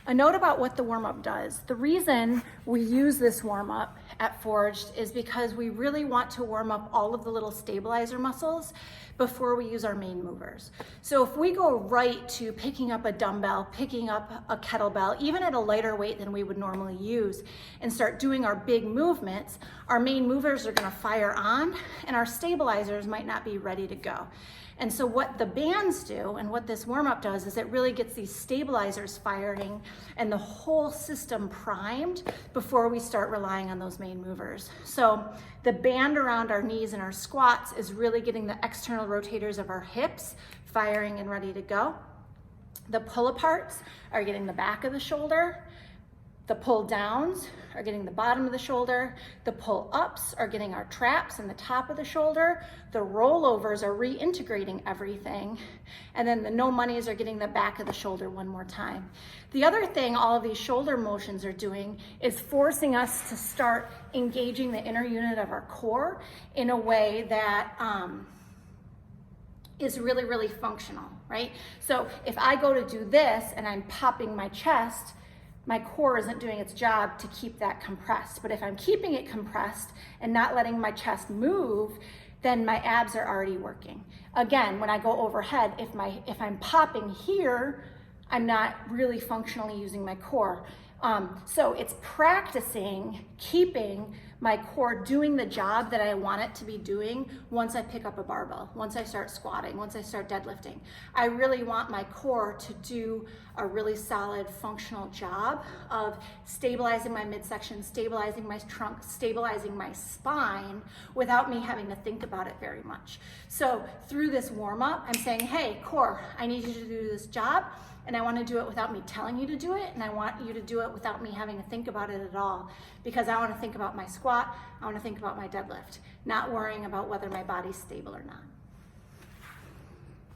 A note about what the warm-up does. The reason we use this warm-up at Forged is because we really want to warm up all of the little stabilizer muscles before we use our main movers. So if we go right to picking up a dumbbell, picking up a kettlebell, even at a lighter weight than we would normally use, and start doing our big movements, our main movers are gonna fire on and our stabilizers might not be ready to go. And so what the bands do and what this warm-up does is it really gets these stabilizers firing and the whole system primed before we start relying on those main movers. So the band around our knees and our squats is really getting the external rotators of our hips firing and ready to go. The pull-aparts are getting the back of the shoulder. The pull downs are getting the bottom of the shoulder. The pull ups are getting our traps and the top of the shoulder. The rollovers are reintegrating everything. And then the no monies are getting the back of the shoulder one more time. The other thing all of these shoulder motions are doing is forcing us to start engaging the inner unit of our core in a way that is really, really functional, right? So if I go to do this and I'm popping my chest, my core isn't doing its job to keep that compressed. But if I'm keeping it compressed and not letting my chest move, then my abs are already working. Again, when I go overhead, if I'm popping here, I'm not really functionally using my core. So it's practicing keeping my core doing the job that I want it to be doing once I pick up a barbell, once I start squatting, once I start deadlifting. I really want my core to do a really solid functional job of stabilizing my midsection, stabilizing my trunk, stabilizing my spine without me having to think about it very much. So through this warm up, I'm saying, hey, core, I need you to do this job. And I want to do it without me telling you to do it, and I want you to do it without me having to think about it at all, because I want to think about my squat, I want to think about my deadlift, not worrying about whether my body's stable or not.